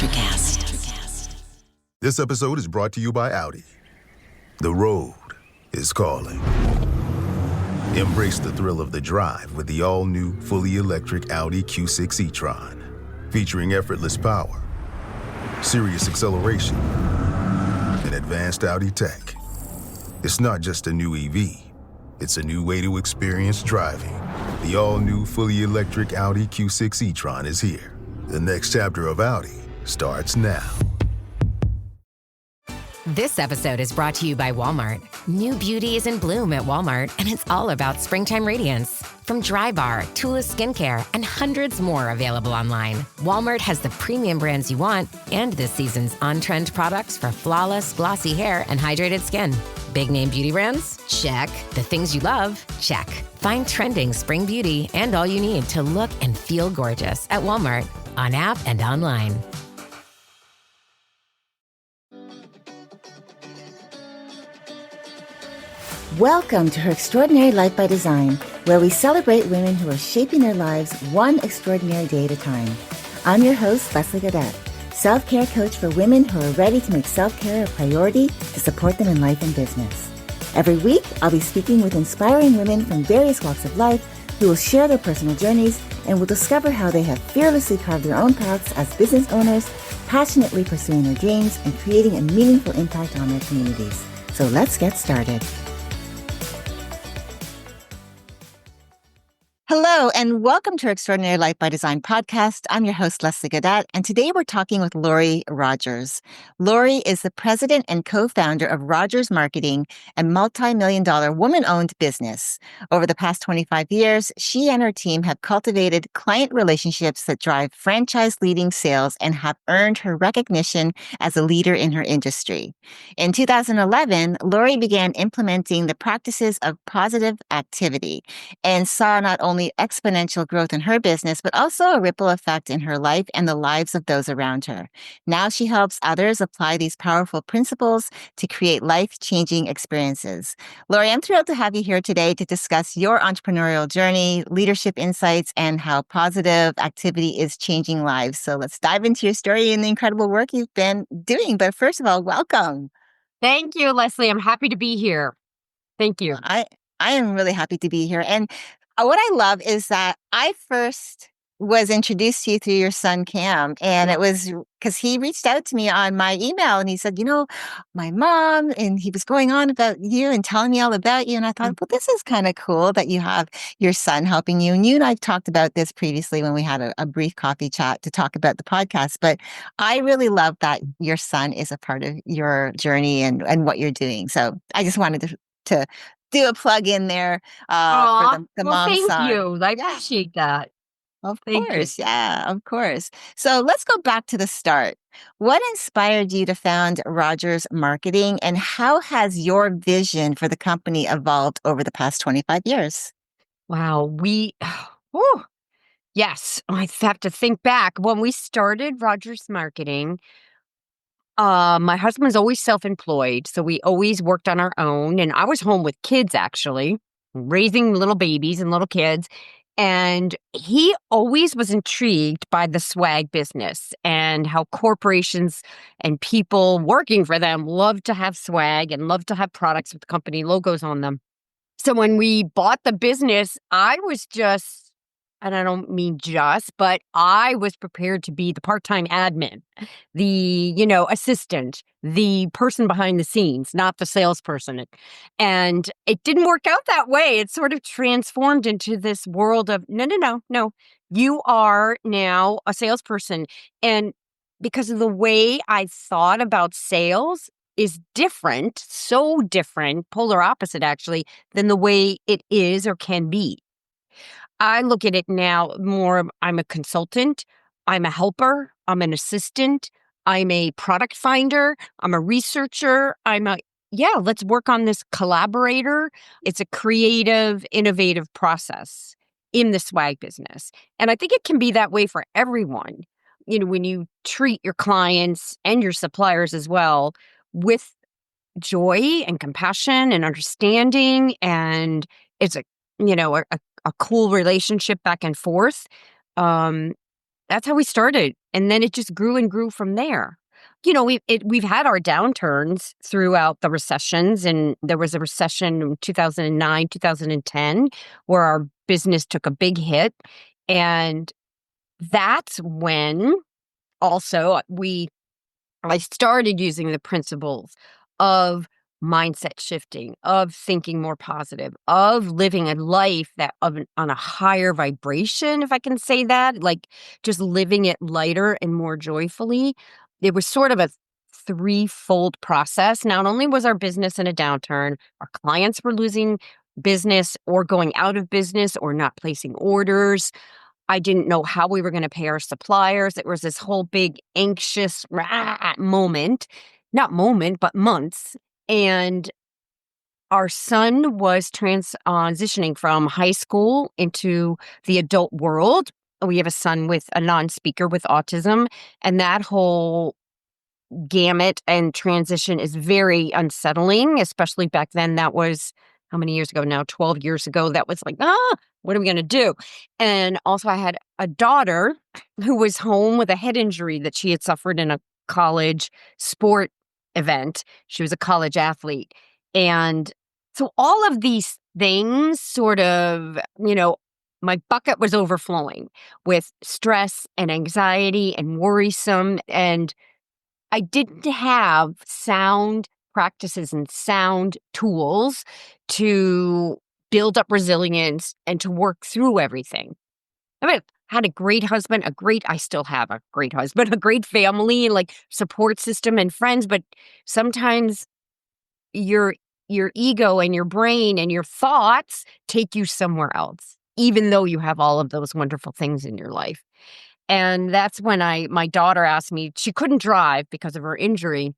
Electricast. This episode is brought to you by Audi. The road is calling. Embrace the thrill of the drive with the all-new, fully electric Audi Q6 e-tron. Featuring effortless power, serious acceleration, and advanced Audi tech. It's not just a new EV. It's a new way to experience driving. The all-new, fully electric Audi Q6 e-tron is here. The next chapter of Audi starts now. This episode is brought to you by Walmart. New beauty is in bloom at Walmart, and it's all about springtime radiance. From Drybar, Tula Skincare, and hundreds more available online, Walmart has the premium brands you want and this season's on-trend products for flawless, glossy hair and hydrated skin. Big name beauty brands? Check. The things you love? Check. Find trending spring beauty and all you need to look and feel gorgeous at Walmart, on app and online. Welcome to Her Extraordinary Life by Design, where we celebrate women who are shaping their lives one extraordinary day at a time. I'm your host, Leslie Gaudet, self-care coach for women who are ready to make self-care a priority to support them in life and business. Every week, I'll be speaking with inspiring women from various walks of life who will share their personal journeys and will discover how they have fearlessly carved their own paths as business owners, passionately pursuing their dreams and creating a meaningful impact on their communities. So let's get started. Hello, and welcome to Extraordinary Life by Design podcast. I'm your host, Leslie Gaudet, and today we're talking with Lori Rogers. Lori is the president and co-founder of Rogers Marketing, a multi-million-dollar woman-owned business. Over the past 25 years, she and her team have cultivated client relationships that drive franchise-leading sales and have earned her recognition as a leader in her industry. In 2011, Lori began implementing the practices of positive activity and saw not only exponential growth in her business, but also a ripple effect in her life and the lives of those around her. Now she helps others apply these powerful principles to create life-changing experiences. Lori, I'm thrilled to have you here today to discuss your entrepreneurial journey, leadership insights, and how positive activity is changing lives. So let's dive into your story and the incredible work you've been doing. But first of all, welcome. Thank you, Leslie. I'm happy to be here. Thank you. I am really happy to be here. And what I love is that I first was introduced to you through your son, Cam. And it was because he reached out to me on my email and he said, my mom, and he was going on about you and telling me all about you. And I thought, well, this is kind of cool that you have your son helping you. And you and I've talked about this previously when we had a brief coffee chat to talk about the podcast. But I really love that your son is a part of your journey and what you're doing. So I just wanted to do a plug in there for the mom thank side. you. I appreciate that. Thank you. Yeah, of course. So let's go back to the start. What inspired you to found Rogers Marketing, and how has your vision for the company evolved over the past 25 years? Wow. Yes, I have to think back. When we started Rogers Marketing, my husband was always self-employed, so we always worked on our own. And I was home with kids, actually, raising little babies and little kids. And he always was intrigued by the swag business and how corporations and people working for them love to have swag and love to have products with company logos on them. So when we bought the business, I was just, and I don't mean just, but I was prepared to be the part-time admin, the, assistant, the person behind the scenes, not the salesperson. And it didn't work out that way. It sort of transformed into this world of, no. You are now a salesperson. And because of the way I thought about sales is different, so different, polar opposite actually, than the way it is or can be. I look at it now more, I'm a consultant, I'm a helper, I'm an assistant, I'm a product finder, I'm a researcher, let's work on this collaborator. It's a creative, innovative process in the swag business. And I think it can be that way for everyone. When you treat your clients and your suppliers as well with joy and compassion and understanding, and it's a cool relationship back and forth. That's how we started. And then it just grew and grew from there. We've had our downturns throughout the recessions, and there was a recession in 2009, 2010, where our business took a big hit. And that's when also I started using the principles of mindset shifting, of thinking more positive, of living a life on a higher vibration, if I can say that, like just living it lighter and more joyfully. It was sort of a threefold process. Not only was our business in a downturn, our clients were losing business or going out of business or not placing orders. I didn't know how we were going to pay our suppliers. It was this whole big anxious moment, not moment, but months. And our son was transitioning from high school into the adult world. We have a son with a non-speaker with autism, and that whole gamut and transition is very unsettling, especially back then. That was how many years ago now? 12 years ago. That was like, what are we going to do? And also, I had a daughter who was home with a head injury that she had suffered in a college sport event. She was a college athlete. And so all of these things sort of, my bucket was overflowing with stress and anxiety and worrisome. And I didn't have sound practices and sound tools to build up resilience and to work through everything. I mean, I had a great husband, I still have a great husband, a great family, like support system and friends, but sometimes your ego and your brain and your thoughts take you somewhere else, even though you have all of those wonderful things in your life. And that's when my daughter asked me, she couldn't drive because of her injury.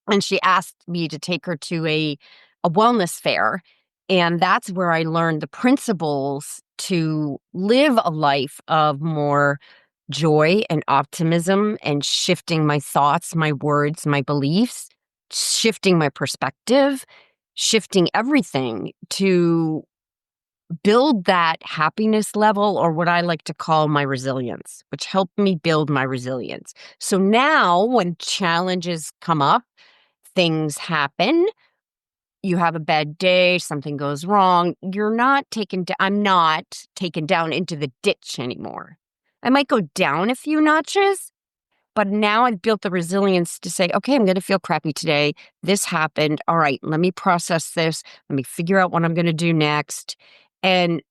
And she asked me to take her to a wellness fair. And that's where I learned the principles to live a life of more joy and optimism and shifting my thoughts, my words, my beliefs, shifting my perspective, shifting everything to build that happiness level, or what I like to call my resilience, which helped me build my resilience. So now when challenges come up, things happen, you have a bad day, something goes wrong, I'm not taken down into the ditch anymore. I might go down a few notches, but now I've built the resilience to say, okay, I'm going to feel crappy today. This happened. All right, let me process this. Let me figure out what I'm going to do next. And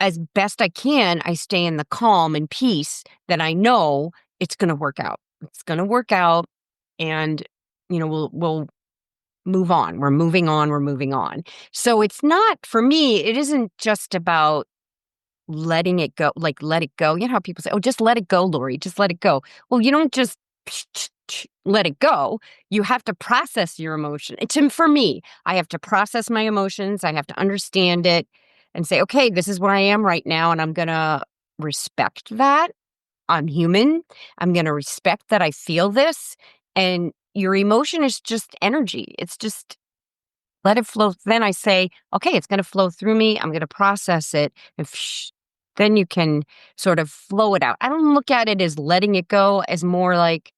as best I can, I stay in the calm and peace that I know it's going to work out. It's going to work out, and we'll move on. We're moving on. We're moving on. So it's not, for me, it isn't just about letting it go, like let it go. You know how people say, "Oh, just let it go, Lori. Just let it go." Well, you don't just let it go. You have to process your emotion. For me, I have to process my emotions. I have to understand it and say, okay, this is where I am right now, and I'm going to respect that. I'm human. I'm going to respect that I feel this. And your emotion is just energy. It's just let it flow. Then I say, okay, it's going to flow through me. I'm going to process it. And then you can sort of flow it out. I don't look at it as letting it go, as more like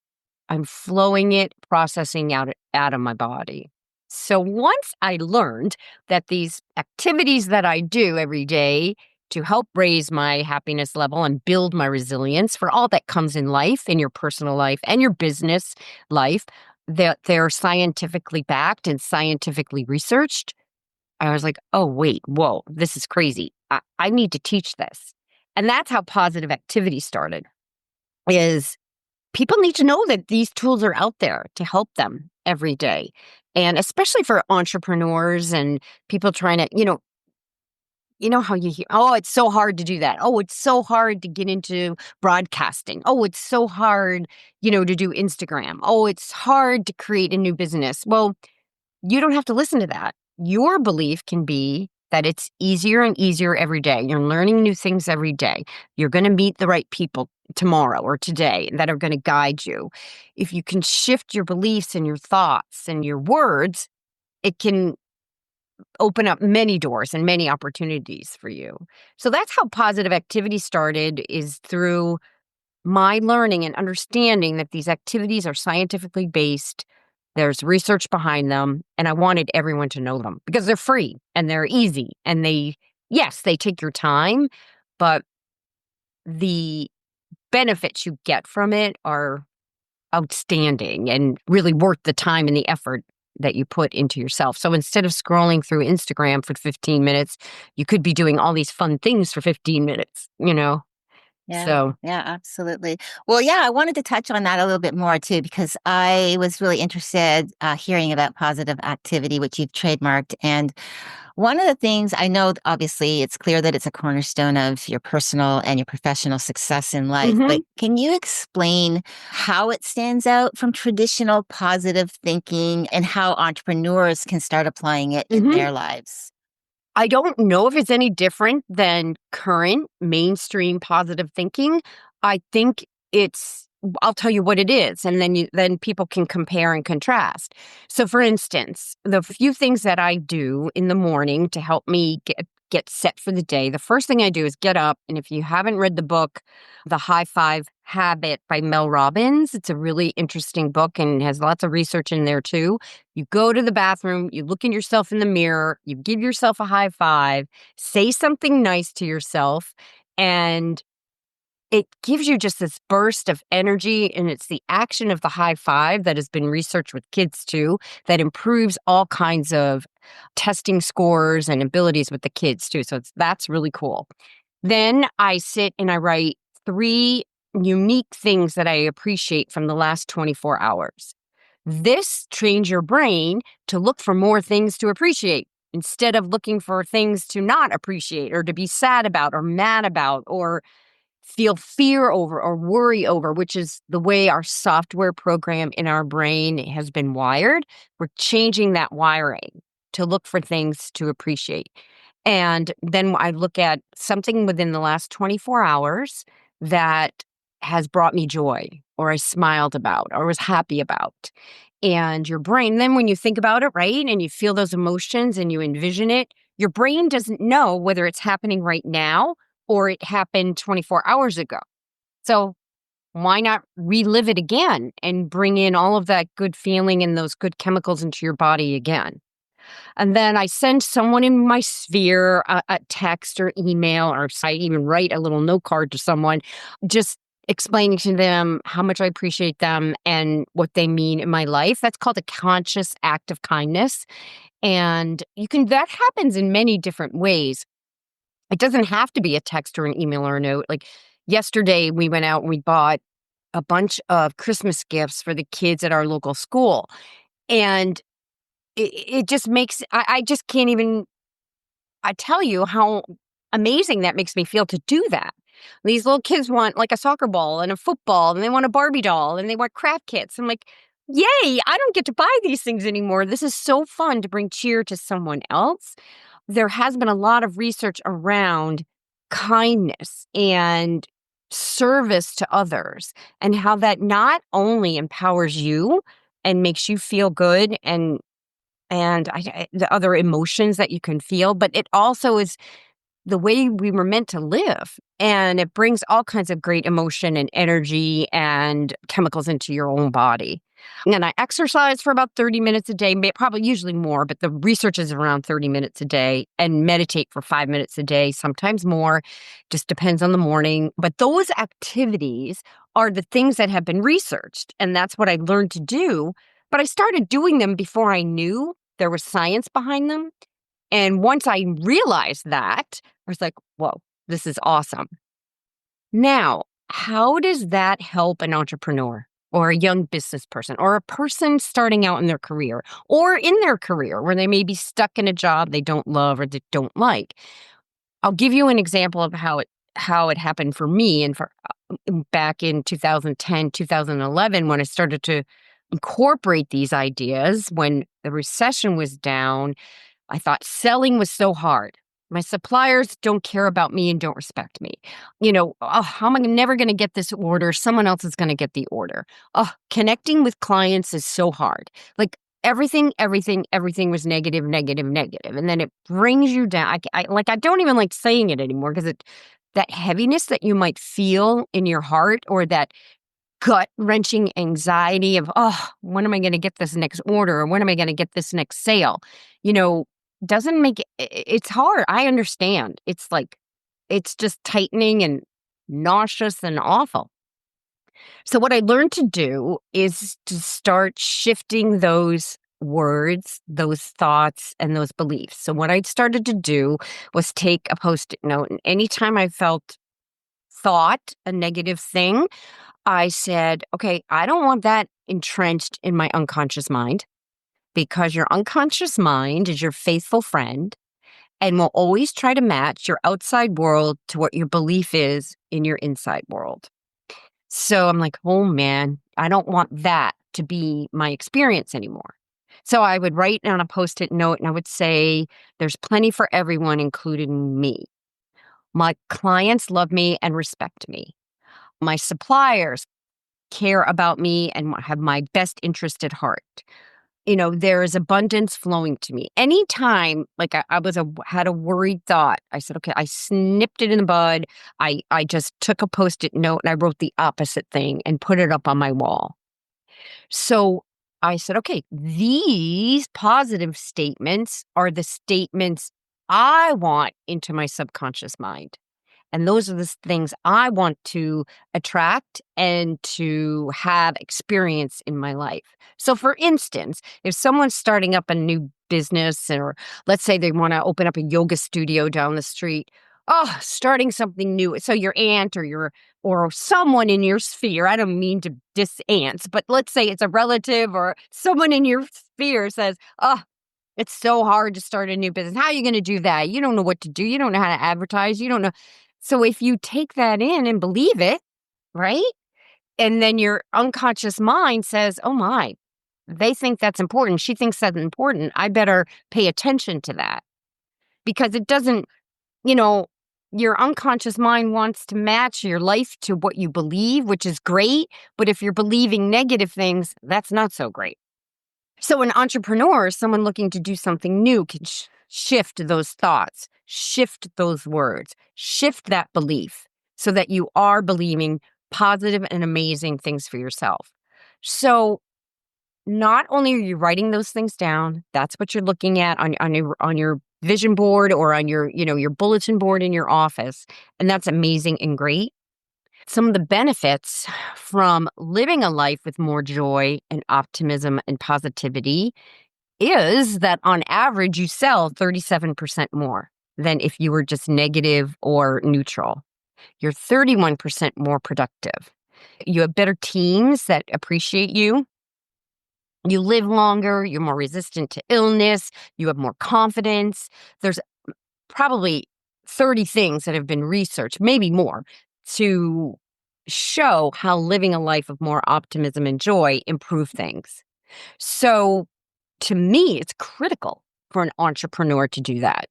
I'm flowing it, processing out of my body. So once I learned that these activities that I do every day to help raise my happiness level and build my resilience for all that comes in life, in your personal life and your business life, that they're scientifically backed and scientifically researched, I was like, oh, wait, whoa, this is crazy. I need to teach this. And that's how positive activity started, is people need to know that these tools are out there to help them every day. And especially for entrepreneurs and people trying to, how you hear, oh, it's so hard to do that. Oh, it's so hard to get into broadcasting. Oh, it's so hard, to do Instagram. Oh, it's hard to create a new business. Well, you don't have to listen to that. Your belief can be that it's easier and easier every day. You're learning new things every day. You're going to meet the right people tomorrow or today that are going to guide you. If you can shift your beliefs and your thoughts and your words, it can open up many doors and many opportunities for you. So that's how positive activity started, is through my learning and understanding that these activities are scientifically based. There's research behind them, and I wanted everyone to know them because they're free and they're easy and yes, they take your time, but the benefits you get from it are outstanding and really worth the time and the effort that you put into yourself. So instead of scrolling through Instagram for 15 minutes, you could be doing all these fun things for 15 minutes. Yeah, So, yeah, absolutely. Well, yeah, I wanted to touch on that a little bit more too, because I was really interested hearing about positive activity, which you've trademarked. And one of the things I know, obviously, it's clear that it's a cornerstone of your personal and your professional success in life, but mhm, can you explain how it stands out from traditional positive thinking and how entrepreneurs can start applying it in mhm. their lives? I don't know if it's any different than current mainstream positive thinking. I think I'll tell you what it is, and then people can compare and contrast. So for instance, the few things that I do in the morning to help me get set for the day, the first thing I do is get up, and if you haven't read the book, The High Five Habit by Mel Robbins, it's a really interesting book and has lots of research in there too. You go to the bathroom, you look at yourself in the mirror, you give yourself a high five, say something nice to yourself, and it gives you just this burst of energy. And it's the action of the high five that has been researched with kids too, that improves all kinds of testing scores and abilities with the kids too. So that's really cool. Then I sit and I write three unique things that I appreciate from the last 24 hours. This trains your brain to look for more things to appreciate instead of looking for things to not appreciate or to be sad about or mad about or feel fear over or worry over, which is the way our software program in our brain has been wired. We're changing that wiring to look for things to appreciate. And then I look at something within the last 24 hours that has brought me joy or I smiled about or was happy about. And your brain, then when you think about it, right, and you feel those emotions and you envision it, your brain doesn't know whether it's happening right now or it happened 24 hours ago. So why not relive it again and bring in all of that good feeling and those good chemicals into your body again? And then I send someone in my sphere a text or email, or I even write a little note card to someone, just explaining to them how much I appreciate them and what they mean in my life. That's called a conscious act of kindness. And that happens in many different ways. It doesn't have to be a text or an email or a note. Like yesterday, we went out and we bought a bunch of Christmas gifts for the kids at our local school. And it just makes, I just can't even, I tell you how amazing that makes me feel to do that. These little kids want like a soccer ball and a football and they want a Barbie doll and they want craft kits. I'm like, yay, I don't get to buy these things anymore. This is so fun to bring cheer to someone else. There has been a lot of research around kindness and service to others and how that not only empowers you and makes you feel good and the other emotions that you can feel, but it also is the way we were meant to live. And it brings all kinds of great emotion and energy and chemicals into your own body. And I exercise for about 30 minutes a day, probably usually more, but the research is around 30 minutes a day, and meditate for 5 minutes a day, sometimes more, just depends on the morning. But those activities are the things that have been researched. And that's what I learned to do. But I started doing them before I knew there was science behind them. And once I realized that, I was like, whoa, this is awesome. Now, how does that help an entrepreneur or a young business person or a person starting out in their career or in their career where they may be stuck in a job they don't love or they don't like? I'll give you an example of how it happened for me and for back in 2010, 2011 when I started to incorporate these ideas when the recession was down. I thought selling was so hard. My suppliers don't care about me and don't respect me. Oh, how am I never going to get this order? Someone else is going to get the order. Oh, connecting with clients is so hard. Like everything was negative, negative, negative. And then it brings you down. I don't even like saying it anymore because that heaviness that you might feel in your heart, or that gut-wrenching anxiety of, "Oh, when am I gonna get this next order? Or when am I gonna get this next sale?" You know, doesn't make it's hard. I understand. It's like it's just tightening and nauseous and awful. So what I learned to do is to start shifting those words, those thoughts, and those beliefs. So what I started to do was take a Post-it note, and anytime I thought a negative thing, I said, "Okay, I don't want that entrenched in my unconscious mind, because your unconscious mind is your faithful friend and will always try to match your outside world to what your belief is in your inside world." So I'm like, "Oh man, I don't want that to be my experience anymore." So I would write on a Post-it note and I would say, "There's plenty for everyone, including me. My clients love me and respect me. My suppliers care about me and have my best interest at heart. There is abundance flowing to me." Anytime, like had a worried thought, I said, "Okay," I snipped it in the bud. I just took a Post-it note and I wrote the opposite thing and put it up on my wall. So I said, "Okay, these positive statements are the statements I want into my subconscious mind. And those are the things I want to attract and to have experience in my life." So, for instance, if someone's starting up a new business, or let's say they want to open up a yoga studio down the street, starting something new. So your aunt or someone in your sphere, I don't mean to diss aunts, but let's say it's a relative or someone in your sphere says, "Oh, it's so hard to start a new business. How are you gonna do that? You don't know what to do. You don't know how to advertise. You don't know." So if you take that in and believe it, right? And then your unconscious mind says, "Oh my, they think that's important. She thinks that's important. I better pay attention to that." Because it doesn't, you know, your unconscious mind wants to match your life to what you believe, which is great. But if you're believing negative things, that's not so great. So, an entrepreneur, someone looking to do something new, can shift those thoughts, shift those words, shift that belief so that you are believing positive and amazing things for yourself. So, not only are you writing those things down, that's what you're looking at on your vision board, or on your bulletin board in your office, and that's amazing and great. Some of the benefits from living a life with more joy and optimism and positivity is that on average, you sell 37% more than if you were just negative or neutral. You're 31% more productive. You have better teams that appreciate you. You live longer. You're more resistant to illness. You have more confidence. There's probably 30 things that have been researched, maybe more, to show how living a life of more optimism and joy improve things. So, to me, it's critical for an entrepreneur to do that,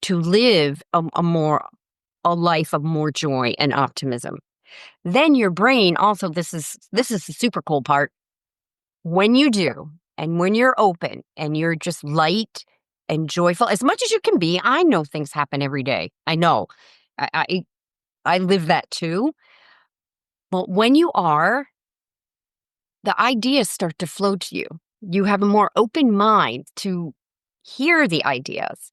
to live a life of more joy and optimism. Then your brain also, this is the super cool part. When you do, and when you're open and you're just light and joyful as much as you can be, I know things happen every day. I know. I I, I live that too. But when you are, the ideas start to flow to you. You have a more open mind to hear the ideas.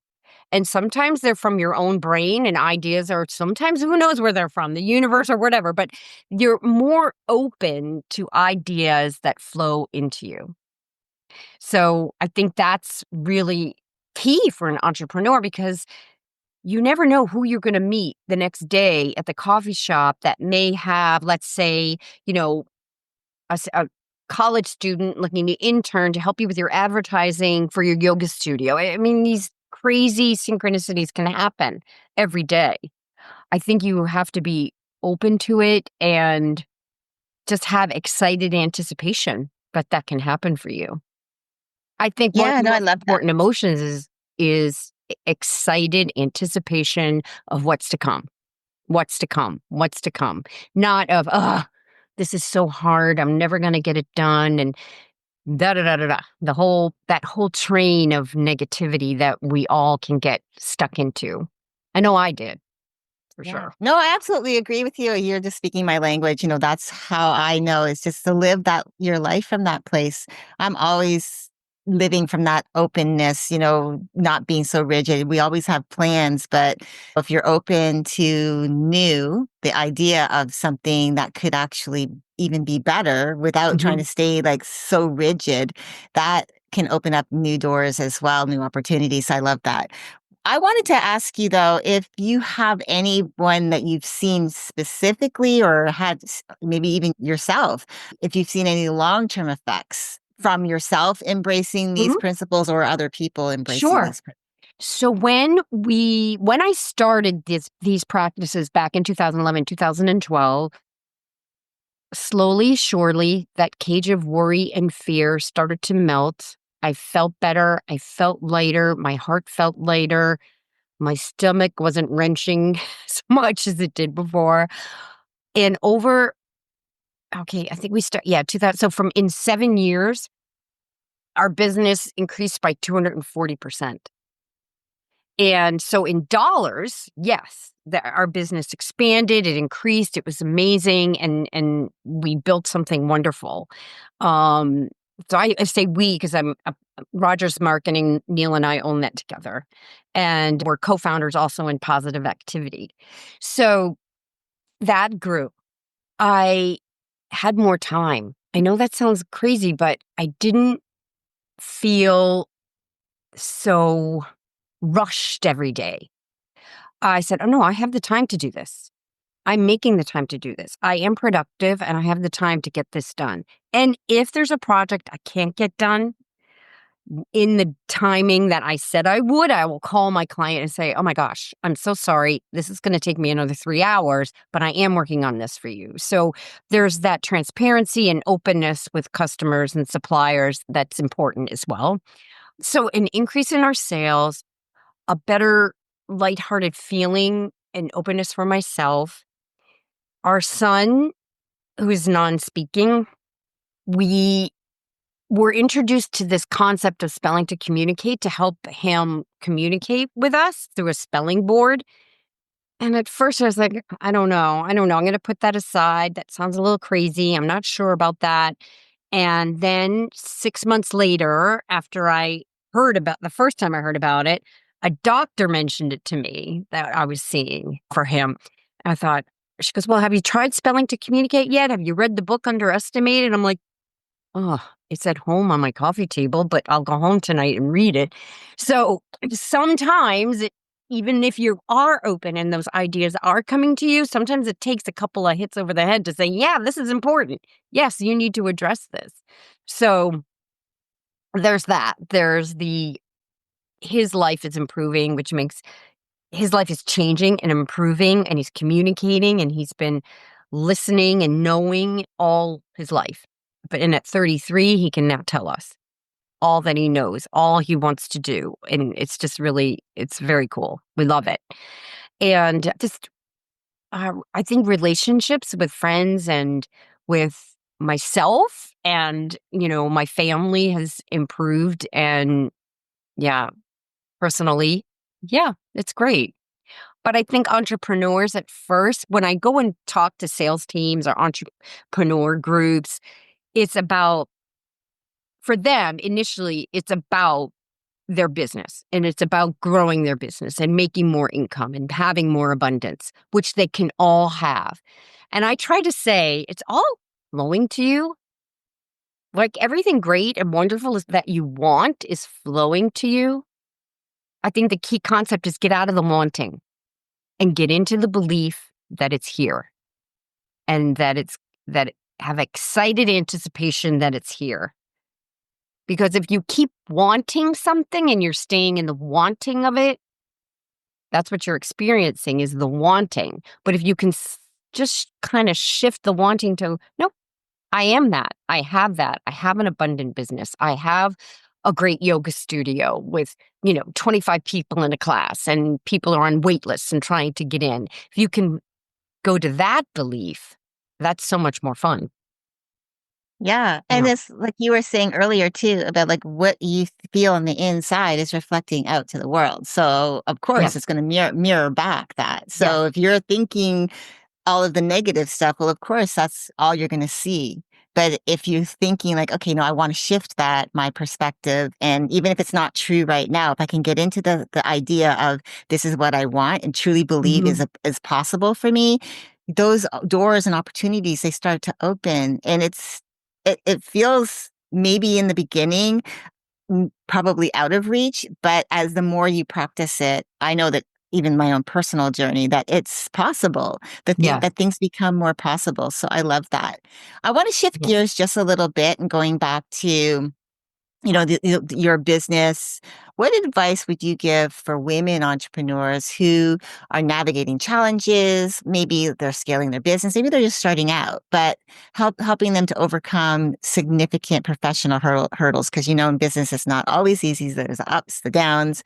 And sometimes they're from your own brain, and ideas are sometimes, who knows where they're from, the universe or whatever, but you're more open to ideas that flow into you. So I think that's really key for an entrepreneur, because you never know who you're going to meet the next day at the coffee shop that may have, let's say, you know, a college student looking to intern to help you with your advertising for your yoga studio. I mean, these crazy synchronicities can happen every day. I think you have to be open to it and just have excited anticipation that can happen for you. I think one of Yeah, the no, I most love that. important emotions is excited anticipation of what's to come. What's to come? What's to come? Not of, this is so hard. I'm never going to get it done. And da da da da da. That whole train of negativity that we all can get stuck into. I know I did. for Yeah. sure. No, I absolutely agree with you. You're just speaking my language. That's how I know is just to live that your life from that place. I'm always living from that openness, not being so rigid. We always have plans, but if you're open to new, the idea of something that could actually even be better without trying Mhm. to stay like so rigid, that can open up new doors as well, new opportunities. I love that. I wanted to ask you though, if you have anyone that you've seen specifically or had maybe even yourself, if you've seen any long-term effects from yourself embracing these Mhm. principles or other people embracing Sure. these principles. So when I started these practices back in 2011, 2012, slowly, surely, that cage of worry and fear started to melt. I felt better. I felt lighter. My heart felt lighter. My stomach wasn't wrenching as much as it did before. And okay, I think we start, yeah, 2000. So from in 7 years, our business increased by 240%. And so in dollars, yes, our business expanded, it increased, it was amazing, and we built something wonderful. Um, so I say we because I'm Rogers Marketing. Neil and I own that together, and we're co-founders also in Positive Activity. So that grew. I had more time. I know that sounds crazy, but I didn't feel so rushed every day. I said, "Oh, no, I have the time to do this. I'm making the time to do this. I am productive and I have the time to get this done. And if there's a project I can't get done in the timing that I said I would, I will call my client and say, "Oh my gosh, I'm so sorry. This is going to take me another 3 hours, but I am working on this for you." So there's that transparency and openness with customers and suppliers that's important as well. So an increase in our sales, a better lighthearted feeling and openness for myself. Our son, who is non-speaking, we were introduced to this concept of spelling to communicate to help him communicate with us through a spelling board. And at first I was like, I don't know. I'm going to put that aside. That sounds a little crazy. I'm not sure about that. And then 6 months later, after I heard about the first time I heard about it, a doctor mentioned it to me that I was seeing for him. I thought, she goes, "Well, have you tried spelling to communicate yet? Have you read the book Underestimated?" I'm like, oh, it's at home on my coffee table, but I'll go home tonight and read it. So sometimes, even if you are open and those ideas are coming to you, sometimes it takes a couple of hits over the head to say, yeah, this is important. Yes, you need to address this. So there's that. His life is improving, which makes his life is changing and improving, and he's communicating and he's been listening and knowing all his life. And at 33, he can now tell us all that he knows, all he wants to do. And it's just really, it's very cool. We love it. And just, I think relationships with friends and with myself and, my family has improved. And yeah, personally, yeah, it's great. But I think entrepreneurs at first, when I go and talk to sales teams or entrepreneur groups, it's about, for them, initially, it's about their business and it's about growing their business and making more income and having more abundance, which they can all have. And I try to say, it's all flowing to you. Like everything great and wonderful is that you want is flowing to you. I think the key concept is get out of the wanting and get into the belief that it's here and that have excited anticipation that it's here. Because if you keep wanting something and you're staying in the wanting of it, that's what you're experiencing is the wanting. But if you can just kind of shift the wanting to, no, I am that. I have that. I have an abundant business. I have a great yoga studio with, 25 people in a class and people are on wait lists and trying to get in. If you can go to that belief, that's so much more fun. Yeah. And Yeah. it's like you were saying earlier too about like what you feel on the inside is reflecting out to the world. So of course Yes. it's going to mirror back that. Yes. So if you're thinking all of the negative stuff, well, of course that's all you're going to see. But if you're thinking like, okay, no, I want to shift that, my perspective, and even if it's not true right now, if I can get into the idea of this is what I want and truly believe Mhm. is possible for me, those doors and opportunities, they start to open. And it feels maybe in the beginning probably out of reach, but as the more you practice it, I know that even my own personal journey that it's possible Yeah. that things become more possible. So I love that. I want to shift Yeah. gears just a little bit and going back to your business. What advice would you give for women entrepreneurs who are navigating challenges? Maybe they're scaling their business, maybe they're just starting out, but helping them to overcome significant professional hurdles. Because in business, it's not always easy. There's the ups, the downs.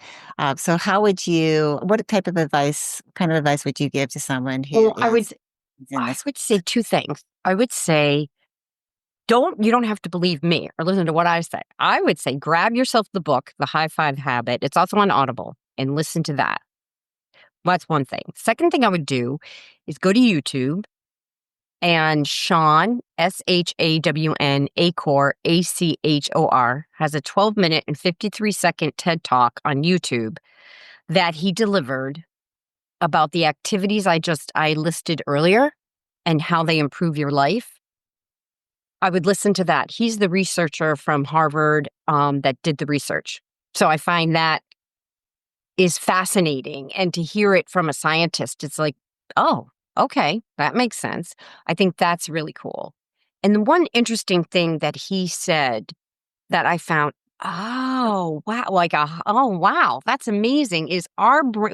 So, what type of advice, kind of advice would you give to someone who Well, is in I this? would say 2 things. I would say, you don't have to believe me or listen to what I say. I would say grab yourself the book, The High Five Habit. It's also on Audible, and listen to that. That's one thing. Second thing I would do is go to YouTube, and Sean, Shawn, Achor, has a 12-minute and 53-second TED Talk on YouTube that he delivered about the activities I listed earlier and how they improve your life. I would listen to that. He's the researcher from Harvard that did the research. So I find that is fascinating. And to hear it from a scientist, it's like, oh, okay, that makes sense. I think that's really cool. And the one interesting thing that he said that I found, oh, wow, oh, wow, that's amazing, is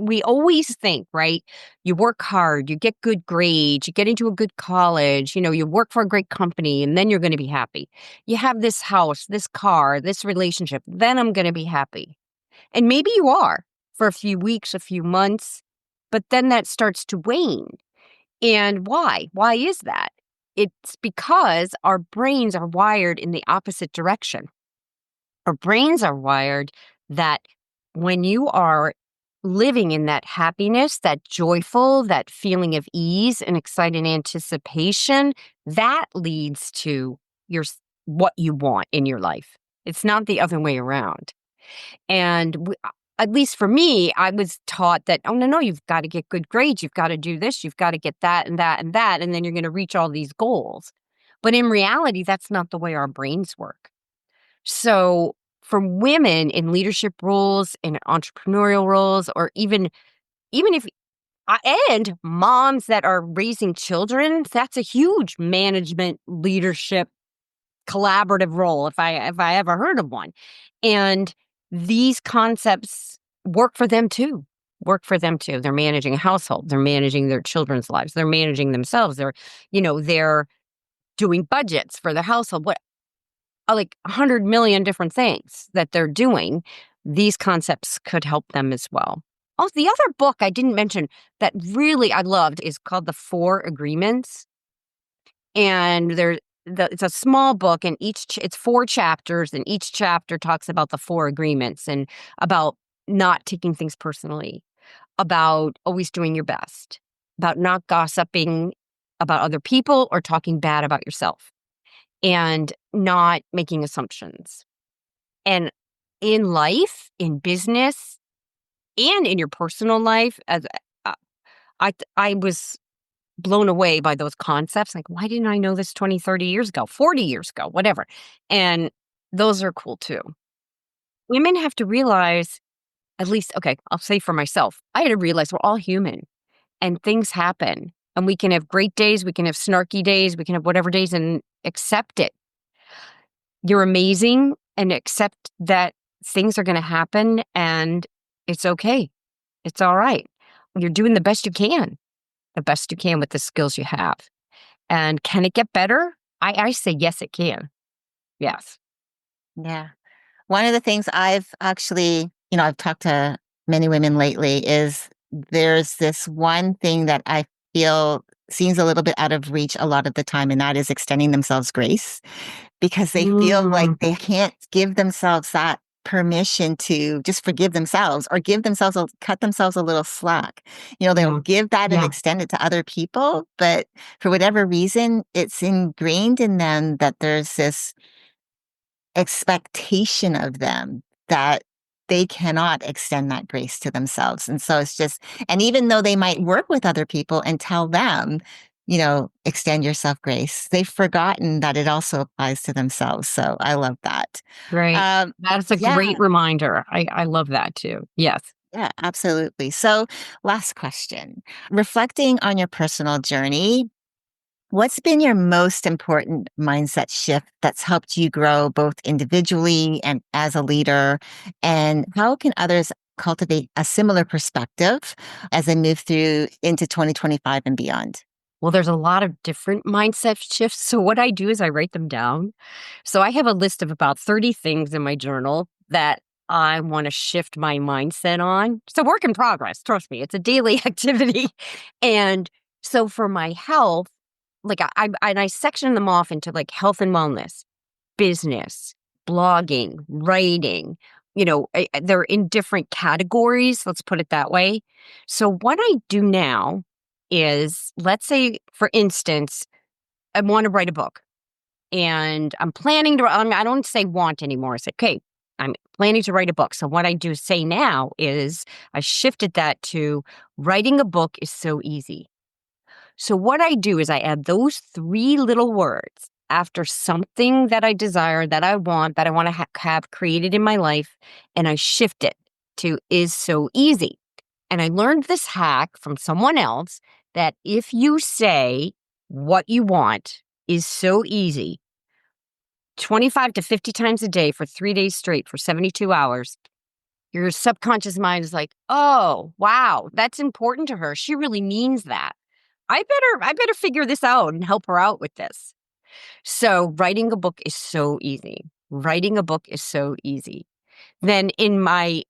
we always think, right? You work hard, you get good grades, you get into a good college, you work for a great company, and then you're going to be happy. You have this house, this car, this relationship, then I'm going to be happy. And maybe you are for a few weeks, a few months, but then that starts to wane. And why? Why is that? It's because our brains are wired in the opposite direction. Our brains are wired that when you are living in that happiness, that joyful, that feeling of ease and excited anticipation, that leads to what you want in your life. It's not the other way around. And at least for me, I was taught that, oh, no, you've got to get good grades. You've got to do this. You've got to get that and that and that. And then you're going to reach all these goals. But in reality, that's not the way our brains work. So for women in leadership roles, in entrepreneurial roles, or even if and moms that are raising children, that's a huge management, leadership, collaborative role if I ever heard of one. And these concepts work for them too. Work for them too. They're managing a household. They're managing their children's lives. They're managing themselves. They're doing budgets for their household. Like 100 million different things that they're doing, these concepts could help them as well. Oh, the other book I didn't mention that really I loved is called The Four Agreements. And it's a small book, and it's 4 chapters, and each chapter talks about the 4 agreements and about not taking things personally, about always doing your best, about not gossiping about other people or talking bad about yourself, and not making assumptions. And in life, in business, and in your personal life, as uh, I was blown away by those concepts. Like, why didn't I know this 20, 30 years ago, 40 years ago, whatever? And those are cool too. Women have to realize, at least, okay, I'll say for myself, I had to realize we're all human and things happen. And we can have great days, we can have snarky days, we can have whatever days, and accept it. You're amazing, and accept that things are going to happen, and it's okay. It's all right. You're doing the best you can with the skills you have. And can it get better? I say yes, it can. Yes. Yeah. One of the things I've actually, I've talked to many women lately is there's this one thing that I feel seems a little bit out of reach a lot of the time, and that is extending themselves grace. because they feel like they can't give themselves that permission to just forgive themselves or cut themselves a little slack. They'll Yeah. give that and Yeah. extend it to other people, but for whatever reason, it's ingrained in them that there's this expectation of them that they cannot extend that grace to themselves. And so it's just, and even though they might work with other people and tell them, extend yourself grace, they've forgotten that it also applies to themselves. So I love that. Great. That's a Yeah, great reminder. I love that too. Yes. yeah, absolutely. So last question, reflecting on your personal journey, what's been your most important mindset shift that's helped you grow both individually and as a leader? And how can others cultivate a similar perspective as they move through into 2025 and beyond? Well, there's a lot of different mindset shifts. So what I do is I write them down. So I have a list of about 30 things in my journal that I want to shift my mindset on. It's a work in progress. Trust me, it's a daily activity. And so for my health, like I section them off into like health and wellness, business, blogging, writing. They're in different categories. Let's put it that way. So what I do now is, let's say, for instance, I want to write a book and I'm planning to, I don't say want anymore. I say, okay, I'm planning to write a book. So what I do say now is I shifted that to writing a book is so easy. So what I do is I add those three little words after something that I desire, that I want, that I want to have created in my life, and I shift it to is so easy. And I learned this hack from someone else that if you say what you want is so easy 25 to 50 times a day for 3 days straight for 72 hours, your subconscious mind is like, oh, wow, that's important to her. She really means that. I better figure this out and help her out with this. So writing a book is so easy. Writing a book is so easy. Then in my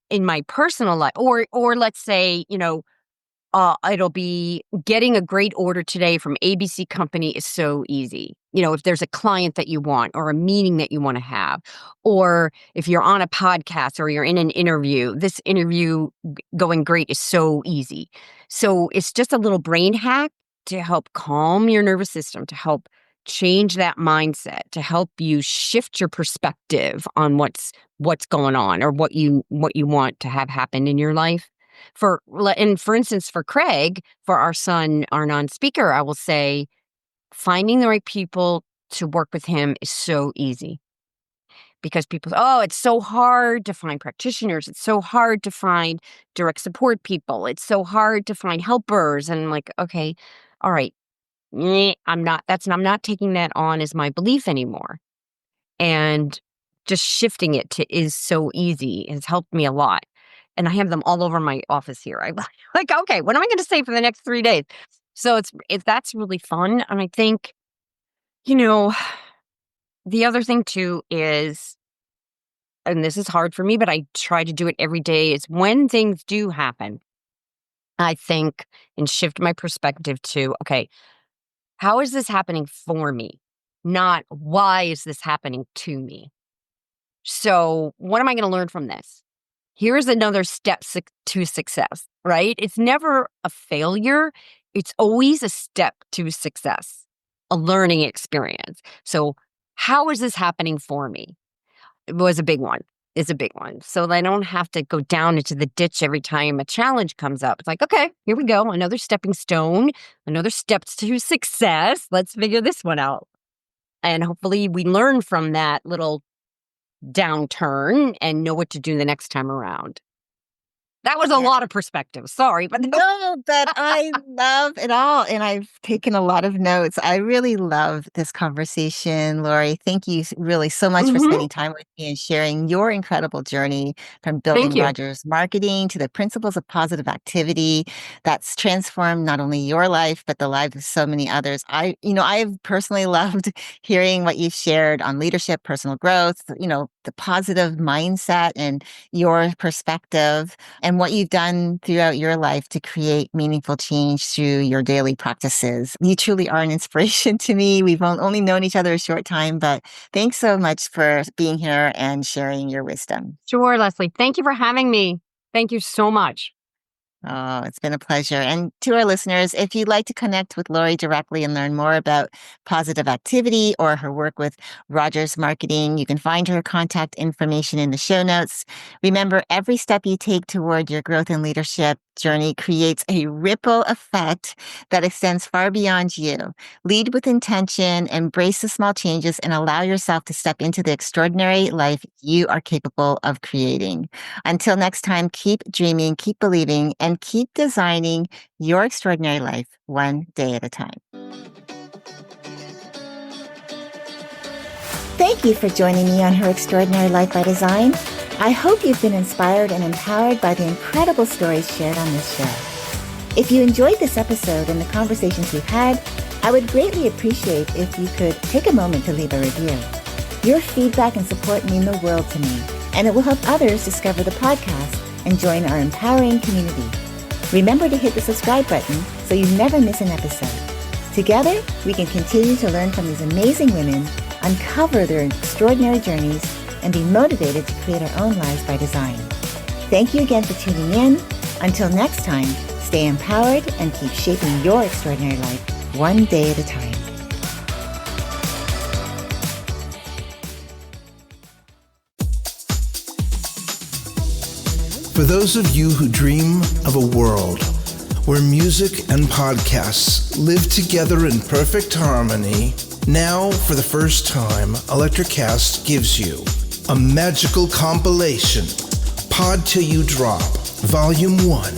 personal life, or let's say, it'll be getting a great order today from ABC company is so easy. If there's a client that you want or a meeting that you want to have, or if you're on a podcast or you're in an interview, this interview going great is so easy. So it's just a little brain hack to help calm your nervous system, to help change that mindset, to help you shift your perspective on what's going on or what you want to have happen in your life. For instance, for Craig, for our son, our non-speaker, I will say finding the right people to work with him is so easy because people, oh, it's so hard to find practitioners. It's so hard to find direct support people. It's so hard to find helpers. And I'm like, okay, all right, I'm not taking that on as my belief anymore. And just shifting it to is so easy has helped me a lot. And I have them all over my office here. I'm like, okay, what am I going to say for the next 3 days? So that's really fun. And I think, the other thing too is, and this is hard for me, but I try to do it every day, is when things do happen, I think and shift my perspective to, okay, how is this happening for me? Not why is this happening to me? So what am I going to learn from this? Here's another step to success, right? It's never a failure. It's always a step to success, a learning experience. So how is this happening for me? It was a big one. It's a big one. So I don't have to go down into the ditch every time a challenge comes up. It's like, okay, here we go. Another stepping stone, another step to success. Let's figure this one out. And hopefully we learn from that little downturn and know what to do the next time around. That was a lot of perspective. Sorry, but No, but I love it all. And I've taken a lot of notes. I really love this conversation, Lori. Thank you really so much for Mhm. spending time with me and sharing your incredible journey from Thank building you. Rogers marketing to the principles of positive activity that's transformed not only your life, but the lives of so many others. I have personally loved hearing what you've shared on leadership, personal growth, the positive mindset and your perspective and what you've done throughout your life to create meaningful change through your daily practices. You truly are an inspiration to me. We've only known each other a short time, but thanks so much for being here and sharing your wisdom. Sure, Leslie. Thank you for having me. Thank you so much. Oh, it's been a pleasure. And to our listeners, if you'd like to connect with Lori directly and learn more about positive activity or her work with Rogers Marketing, you can find her contact information in the show notes. Remember, every step you take toward your growth and leadership journey creates a ripple effect that extends far beyond you. Lead with intention, embrace the small changes, and allow yourself to step into the extraordinary life you are capable of creating. Until next time, keep dreaming, keep believing, and keep designing your extraordinary life one day at a time. Thank you for joining me on Her Extraordinary Life by Design. I hope you've been inspired and empowered by the incredible stories shared on this show. If you enjoyed this episode and the conversations we've had, I would greatly appreciate if you could take a moment to leave a review. Your feedback and support mean the world to me, and it will help others discover the podcast and join our empowering community. Remember to hit the subscribe button so you never miss an episode. Together, we can continue to learn from these amazing women, uncover their extraordinary journeys, and be motivated to create our own lives by design. Thank you again for tuning in. Until next time, stay empowered and keep shaping your extraordinary life one day at a time. For those of you who dream of a world where music and podcasts live together in perfect harmony, now, for the first time, Electricast gives you a magical compilation, Pod Till You Drop, Volume 1,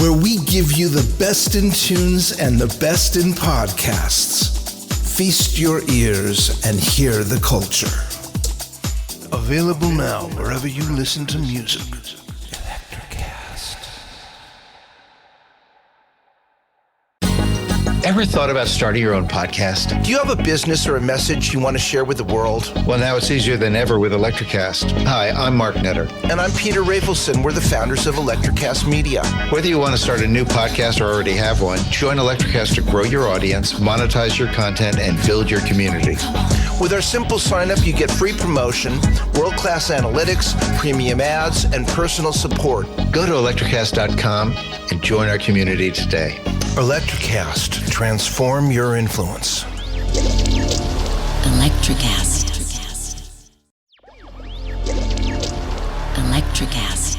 where we give you the best in tunes and the best in podcasts. Feast your ears and hear the culture. Available now wherever you listen to music. Ever thought about starting your own podcast? Do you have a business or a message you want to share with the world? Well, now it's easier than ever with Electricast. Hi, I'm Mark Netter. And I'm Peter Rafelson. We're the founders of Electricast Media. Whether you want to start a new podcast or already have one, join Electricast to grow your audience, monetize your content, and build your community. With our simple sign-up, you get free promotion, world-class analytics, premium ads, and personal support. Go to electricast.com and join our community today. Electricast. Transform your influence. Electricast. Electricast.